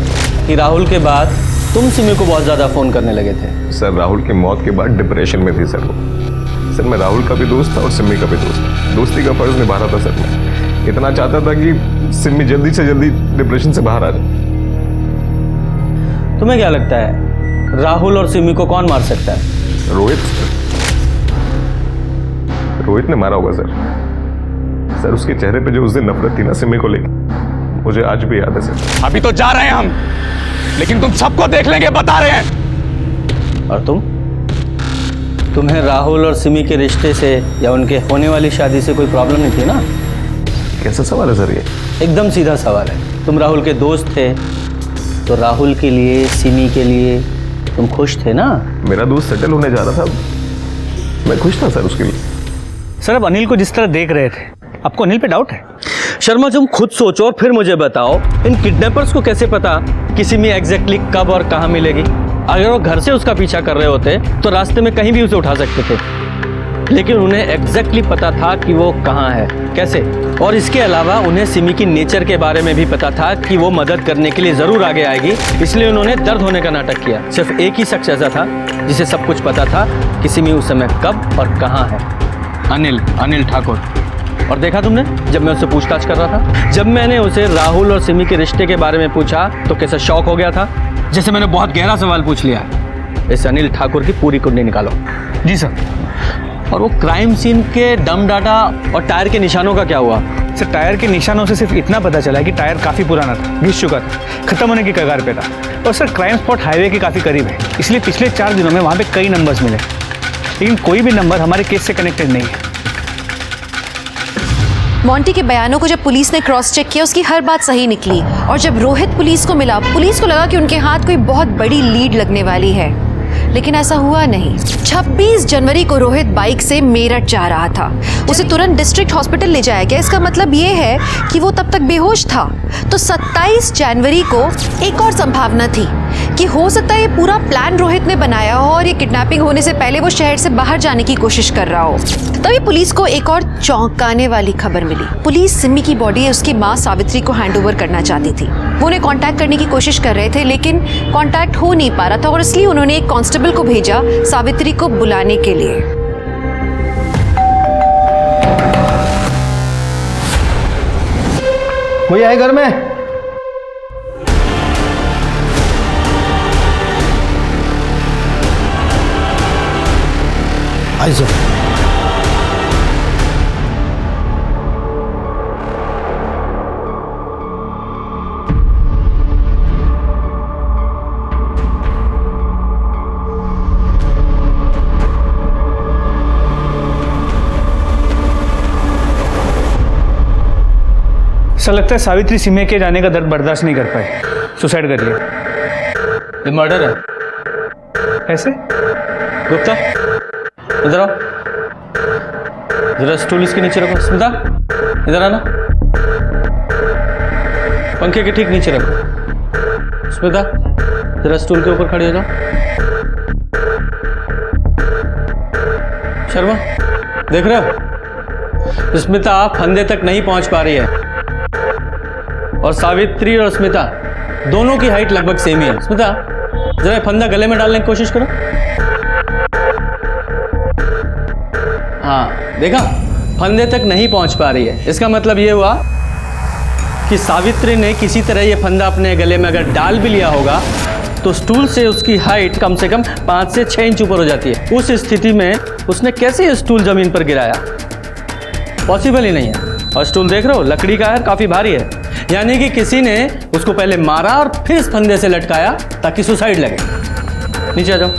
कि राहुल के बाद तुम सिमी को बहुत ज्यादा फोन करने लगे थे। सर राहुल की मौत के बाद डिप्रेशन में थी सर वो। सर मैं राहुल का भी दोस्त था और सिमी का भी दोस्त था। दोस्ती का फर्ज निभा रहा था सर। मैं इतना चाहता था कि सिमी जल्दी से जल्दी डिप्रेशन से बाहर आ जाए। तुम्हें क्या लगता है राहुल और सिमी को कौन मार सकता है? रोहित। रोहित ने मारा होगा सर। सर उसके चेहरे पे जो उस दिन नफरत थी ना सिमी को लेकर, मुझे आज भी याद है सर। अभी तो जा रहे हैं हम, लेकिन तुम सबको देख लेंगे, बता रहे हैं। और तुम्हें राहुल और सिमी के रिश्ते से या उनके होने वाली शादी से कोई प्रॉब्लम नहीं थी ना? कैसा सवाल है सर ये? एकदम सीधा सवाल है। तुम राहुल के दोस्त थे तो राहुल के लिए, सिमी के लिए तुम खुश थे ना? मेरा दोस्त सेटल होने जा रहा था, मैं खुश था सर उसके लिए। सर अब अनिल को जिस तरह देख रहे थे, आपको अनिल पे डाउट है? शर्मा तुम खुद सोचो और फिर मुझे बताओ, इन किडनैपर्स को कैसे पता कि सिमी एग्जैक्टली कब और कहाँ मिलेगी? अगर वो घर से उसका पीछा कर रहे होते तो रास्ते में कहीं भी उसे उठा सकते थे, लेकिन उन्हें एग्जैक्टली पता था कि वो कहाँ है, कैसे? और इसके अलावा उन्हें सिमी की नेचर के बारे में भी पता था कि वो मदद करने के लिए जरूर आगे आएगी, इसलिए उन्होंने दर्द होने का नाटक किया। सिर्फ एक ही शख्स ऐसा था जिसे सब कुछ पता था कि सिमी उस समय कब और कहाँ है, अनिल ठाकुर। और देखा तुमने जब मैं उससे पूछताछ कर रहा था, जब मैंने उसे राहुल और सिमी के रिश्ते के बारे में पूछा तो कैसा शॉक हो गया था, जैसे मैंने बहुत गहरा सवाल पूछ लिया। इस अनिल ठाकुर की पूरी कुंडली निकालो। जी सर। और वो क्राइम सीन के डम डाटा और टायर के निशानों का क्या हुआ? सर टायर के निशानों से सिर्फ इतना पता चला कि टायर काफ़ी पुराना था, घिस चुका था, खत्म होने की कगार पे था। और सर क्राइम स्पॉट हाईवे के काफ़ी करीब है, इसलिए पिछले 4 दिनों में वहाँ पे कई नंबर्स मिले, लेकिन कोई भी नंबर हमारे केस से कनेक्टेड नहीं है। मोंटी के बयानों को जब पुलिस ने क्रॉस चेक किया, उसकी हर बात सही निकली। और जब रोहित पुलिस को मिला, पुलिस को लगा कि उनके हाथ कोई बहुत बड़ी लीड लगने वाली है, लेकिन ऐसा हुआ नहीं। 26 जनवरी को रोहित बाइक से मेरठ जा रहा था, उसे तुरंत डिस्ट्रिक्ट हॉस्पिटल ले जाया गया। इसका मतलब ये है कि वो तब तक बेहोश था। तो 27 जनवरी को एक और संभावना थी कि हो सकता है ये पूरा प्लान रोहित ने बनाया हो और ये किडनैपिंग होने से पहले वो शहर से बाहर जाने की कोशिश कर रहा हो। तभी पुलिस को एक और चौंकाने वाली खबर मिली। पुलिस सिमी की बॉडी उसकी माँ सावित्री को हैंडओवर करना चाहती थी। वो उन्हें कांटेक्ट करने की कोशिश कर रहे थे, लेकिन कांटेक्ट हो नहीं पा रहा था, और इसलिए उन्होंने एक कांस्टेबल को भेजा सावित्री को बुलाने के लिए। कोई आए घर में? आई सर। ऐसा लगता है सावित्री सिमी के जाने का दर्द बर्दाश्त नहीं कर पाए, सुसाइड कर लिया। ये मर्डर है। ऐसे? गुप्ता इधर आओ, जरा स्टूल इसके नीचे रखो। स्मिता इधर आना, पंखे के ठीक नीचे रखो। स्मिता जरा स्टूल के ऊपर खड़ी हो जाओ। शर्मा देख रहे हो, स्मिता फंदे तक नहीं पहुंच पा रही है, और सावित्री और स्मिता दोनों की हाइट लगभग सेम ही है। स्मिता जरा फंदा गले में डालने की कोशिश करो। हाँ देखा, फंदे तक नहीं पहुंच पा रही है। इसका मतलब ये हुआ कि सावित्री ने किसी तरह ये फंदा अपने गले में अगर डाल भी लिया होगा तो स्टूल से उसकी हाइट कम से कम 5 से 6 इंच ऊपर हो जाती है। उस स्थिति में उसने कैसे ये स्टूल जमीन पर गिराया? पॉसिबल ही नहीं है। और स्टूल देख रहे हो, लकड़ी का है, काफी भारी है, यानी कि किसी ने उसको पहले मारा और फिर इस फंदे से लटकाया ताकि सुसाइड लगे। नीचे आ जाओ।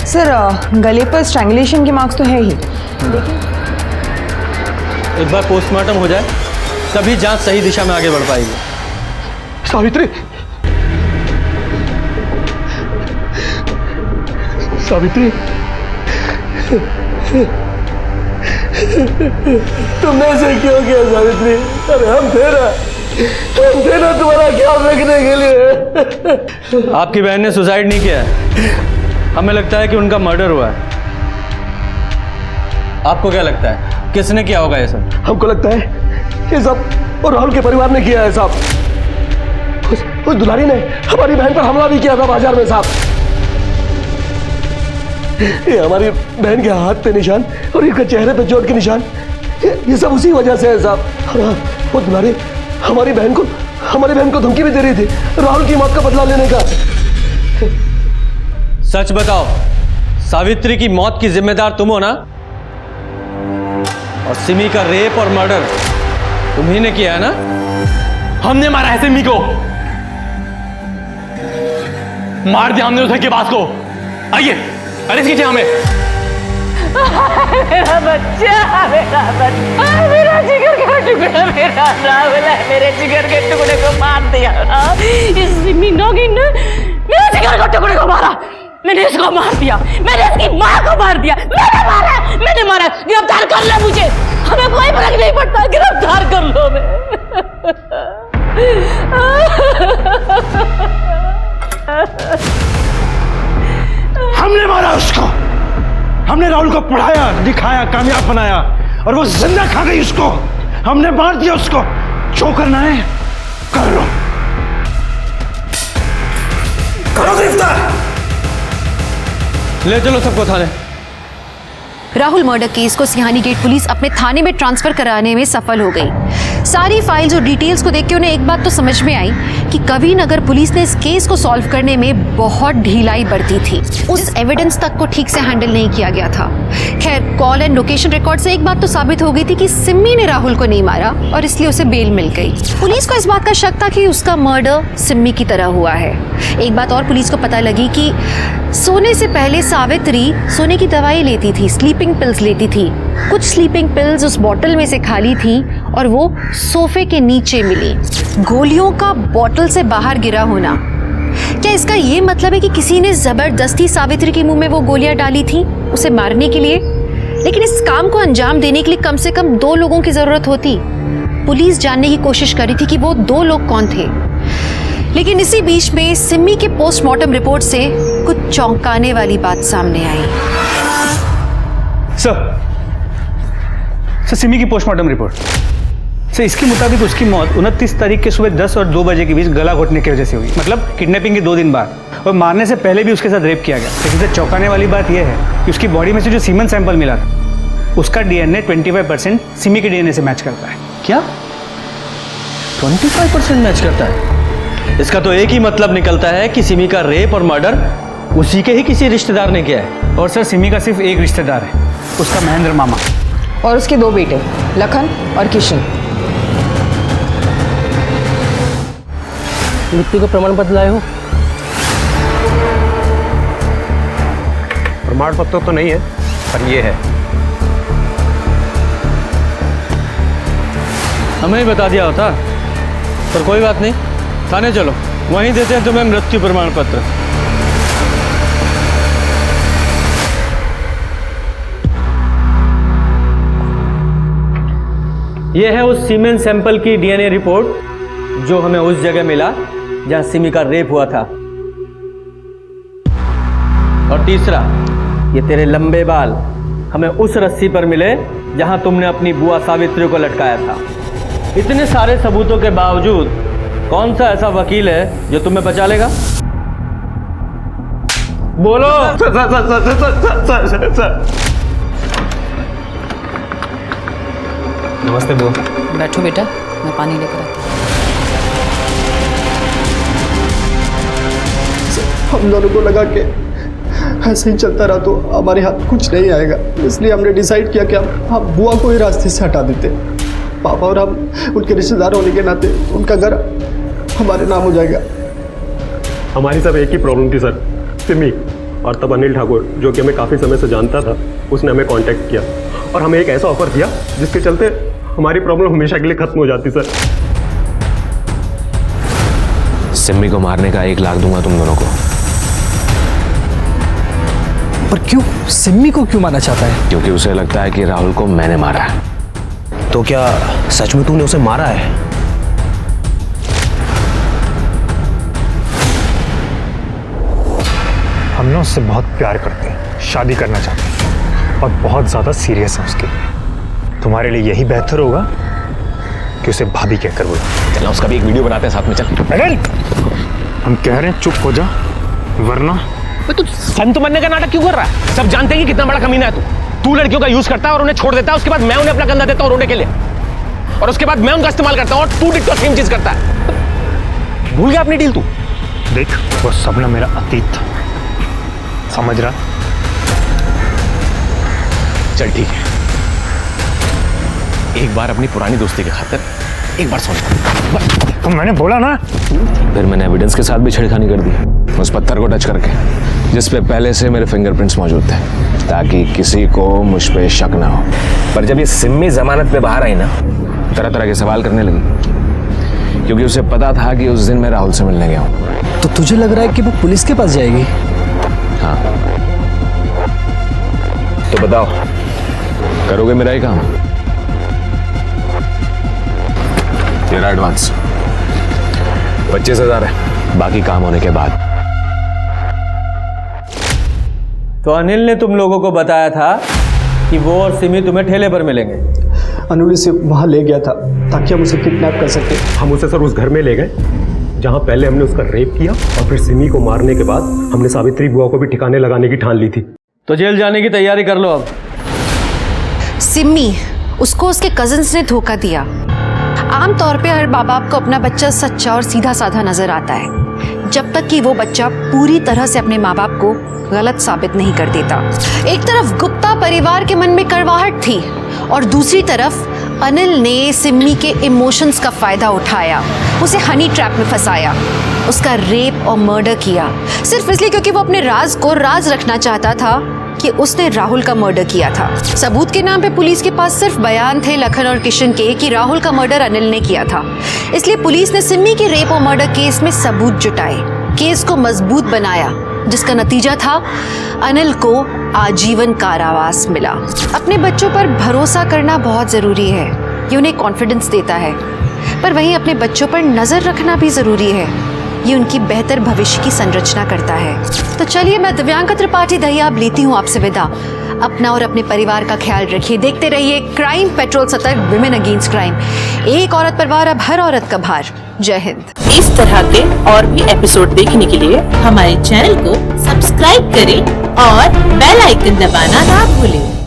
सर गले पर स्ट्रैंगुलेशन के मार्क्स तो है ही, देखिए। एक बार पोस्टमार्टम हो जाए तभी जांच सही दिशा में आगे बढ़ पाएगी। सावित्री, सावित्री, तुमने ऐसे क्यों किया सावित्री? अरे हम थे ना तुम्हारा ख्याल रखने के लिए। आपकी बहन ने सुसाइड नहीं किया है, हमें लगता है कि उनका मर्डर हुआ है। आपको क्या लगता है किसने किया होगा ये सब? हमको लगता है ये सब और राहुल के परिवार ने किया है साहब। उस दुलारी ने हमारी बहन पर हमला भी किया था बाजार में साहब। ये हमारी बहन के हाथ पे निशान और इसके चेहरे पे चोट के निशान, ये सब उसी वजह से है साहब। वो दुलारी हमारी बहन को धमकी भी दे रही थी राहुल की मौत का बदला लेने का। सच बताओ, सावित्री की मौत की जिम्मेदार तुम हो ना? और सिमी का रेप और मर्डर तुम्ही ने किया है ना? हमने मारा है सिमी को, मार दिया हमने उसे के पास को। आइए अरेस्ट कीजिए हमें। मेरा बच्चा, मेरा जिगर का टुकड़ा, मेरा राहुल है, मेरे जिगर के टुकड़े को मार दिया। इस सिमी नौगिन ने मेरे जिगर के टुकड़े को मारा। मैंने इसको मार दिया, मैंने इसकी माँ को मार दिया, मैंने मारा। गिरफ्तार कर लो मुझे, हमें कोई फर्क नहीं पड़ता, गिरफ्तार कर लो। हमने मारा उसको, हमने राहुल को पढ़ाया, दिखाया, कामयाब बनाया और वो जिंदा खा गई उसको। हमने मार दिया उसको। जो करना है कर लो, करो गिरफ्तार। ले चलो सबको थाने। राहुल मर्डर केस को सिहानी गेट पुलिस अपने थाने में ट्रांसफर कराने में सफल हो गई। सारी फाइल्स और डिटेल्स को देख के उन्हें एक बात तो समझ में आई कि कवि नगर पुलिस ने इस केस को सॉल्व करने में बहुत ढिलाई बरती थी। उस एविडेंस तक को ठीक से हैंडल नहीं किया गया था। खैर, कॉल एंड लोकेशन रिकॉर्ड से एक बात तो साबित हो गई थी कि सिम्मी ने राहुल को नहीं मारा और इसलिए उसे बेल मिल गई। पुलिस को इस बात का शक था कि उसका मर्डर सिम्मी की तरह हुआ है। एक बात और पुलिस को पता लगी कि सोने से पहले सावित्री सोने की दवाई लेती थी, स्लीपिंग पिल्स लेती थी। कुछ स्लीपिंग पिल्स उस बॉटल में से खाली थी और वो सोफे के नीचे मिली। गोलियों का बॉटल से बाहर गिरा होना, क्या इसका ये मतलब है कि किसी ने जबरदस्ती सावित्री के मुंह में वो गोलियां डाली थी उसे मारने के लिए? लेकिन इस काम को अंजाम देने के लिए कम से कम 2 लोगों की जरूरत होती। पुलिस जानने की कोशिश कर रही थी कि वो 2 लोग कौन थे। लेकिन इसी बीच में सिम्मी के पोस्टमार्टम रिपोर्ट से कुछ चौंकाने वाली बात सामने आई। सर, सिमी की पोस्टमार्टम रिपोर्ट सर, इसके मुताबिक उसकी मौत 29 तारीख के सुबह 10 और 2 बजे के बीच गला घोटने की वजह से हुई। मतलब किडनैपिंग के 2 दिन बाद, और मारने से पहले भी उसके साथ रेप किया गया। लेकिन सर, चौंकाने वाली बात यह है कि उसकी बॉडी में से जो सीमन सैंपल मिला था उसका डीएनए 25% सिमी के डीएनए से मैच करता है। क्या 25% मैच करता है? इसका तो एक ही मतलब निकलता है कि सिमी का रेप और मर्डर उसी के ही किसी रिश्तेदार ने किया है। और सर, सिमी का सिर्फ एक रिश्तेदार है, उसका महेंद्र मामा, और उसके 2 बेटे लखन और किशन। मृत्यु का प्रमाण पत्र लाए हो? प्रमाण पत्र तो नहीं है, पर ये है। हमें ही बता दिया होता, पर कोई बात नहीं, थाने चलो, वहीं देते हैं तुम्हें मृत्यु प्रमाण पत्र। यह है उस सीमेन सैंपल की डीएनए रिपोर्ट जो हमें उस जगह मिला जहां सिमी का रेप हुआ था। और तीसरा, ये तेरे लंबे बाल हमें उस रस्सी पर मिले जहां तुमने अपनी बुआ सावित्री को लटकाया था। इतने सारे सबूतों के बावजूद कौन सा ऐसा वकील है जो तुम्हें बचा लेगा? बोलो। नमस्ते बुआ। बैठो बेटा, मैं पानी लेकर आती हूँ। हम दोनों को लगा कि ऐसे ही चलता रहा तो हमारे हाथ कुछ नहीं आएगा, इसलिए हमने डिसाइड किया कि हम बुआ को ही रास्ते से हटा देते। पापा और हम उनके रिश्तेदार होने के नाते उनका घर हमारे नाम हो जाएगा। हमारी सब एक ही प्रॉब्लम थी सर, सिमी। और तब अनिल ठाकुर, जो कि हमें काफ़ी समय से जानता था, उसने हमें कांटेक्ट किया और हमें एक ऐसा ऑफर दिया जिसके चलते हमारी प्रॉब्लम हमेशा के लिए खत्म हो जाती सर। सिमी को मारने का 1 लाख दूंगा तुम दोनों को। पर क्यों? सिमी को क्यों मारना चाहता है? क्योंकि उसे लगता है कि राहुल को मैंने मारा है। तो क्या सच में तूने उसे मारा है? हम ना उससे बहुत प्यार करते हैं, शादी करना चाहते हैं और बहुत ज़्यादा सीरियस है उसके लिए। तुम्हारे लिए यही बेहतर होगा कि उसे भाभी कहकर बोलो। चलो उसका भी एक वीडियो बनाते हैं साथ में। चल अनिल, हम कह रहे हैं चुप हो जा, वरना। तू संत बनने का नाटक क्यों कर रहा है? सब जानते हैं कि कितना बड़ा कमीना है तू लड़कियों का यूज करता है और उन्हें छोड़ देता है, उसके बाद मैं उन्हें अपना कंधा देता हूँ रोने के लिए, और उसके बाद मैं उनका इस्तेमाल करता हूँ और तू डिट्टो सेम चीज करता है। भूल गया अपनी डील तू? देख, वो सब ना मेरा अतीत था, समझ रहा? चल ठीक है, एक बार अपनी पुरानी दोस्ती की खातिर एक बार सुन। तो मैंने बोला ना। फिर मैंने एविडेंस के साथ भी छेड़खानी कर दी, उस पत्थर को टच करके जिस पे पहले से मेरे फिंगरप्रिंट्स मौजूद थे, ताकि किसी को मुझ पे शक ना हो। पर जब ये सिम्मी जमानत पे बाहर आई ना, तरह तरह के सवाल करने लगी, क्योंकि उसे पता था कि उस दिन मैं राहुल से मिलने गया हूँ। तो तुझे लग रहा है कि वो पुलिस के पास जाएगी? हाँ, तो बताओ, करोगे मेरा ही काम? तेरा एडवांस 25,000 है, बाकी काम होने के बाद। तो अनिल ने तुम लोगों को बताया था कि वो और सिमी तुम्हें ठेले पर मिलेंगे। अनिल इसे वहाँ ले गया था ताकि हम उसे किडनैप कर सके। हम उसे सर उस घर में ले गए जहाँ पहले हमने उसका रेप किया, और फिर सिमी को मारने के बाद हमने सावित्री बुआ को भी ठिकाने लगाने की ठान ली थी। तो जेल जाने की तैयारी कर लो अब। सिमी, उसको उसके कजिन्स ने धोखा दिया। आमतौर पे हर माँ बाप को अपना बच्चा सच्चा और सीधा साधा नजर आता है, जब तक कि वो बच्चा पूरी तरह से अपने माँ बाप को गलत साबित नहीं कर देता। एक तरफ गुप्ता परिवार के मन में कड़वाहट थी, और दूसरी तरफ अनिल ने सिम्मी के इमोशंस का फायदा उठाया, उसे हनी ट्रैप में फंसाया, उसका रेप और मर्डर किया, सिर्फ इसलिए क्योंकि वो अपने राज को राज रखना चाहता था कि उसने राहुल का मर्डर किया था। सबूत के नाम पे पुलिस के पास सिर्फ बयान थे लखन और किशन के कि राहुल का मर्डर अनिल ने किया था, इसलिए पुलिस ने सिम्मी के रेप और मर्डर केस में सबूत जुटाए, केस को मजबूत बनाया, जिसका नतीजा था अनिल को आजीवन कारावास मिला। अपने बच्चों पर भरोसा करना बहुत जरूरी है, ये उन्हें कॉन्फिडेंस देता है, पर वहीं अपने बच्चों पर नजर रखना भी जरूरी है, ये उनकी बेहतर भविष्य की संरचना करता है। तो चलिए, मैं दिव्यांका त्रिपाठी दहिया अब लेती हूँ आपसे विदा। अपना और अपने परिवार का ख्याल रखिए, देखते रहिए क्राइम पेट्रोल सतर्क, विमेन अगेंस्ट क्राइम। एक औरत पर वार, अब हर औरत का भार। जय हिंद। इस तरह के और भी एपिसोड देखने के लिए हमारे चैनल को सब्सक्राइब करें और बेल आइकन दबाना ना भूलें।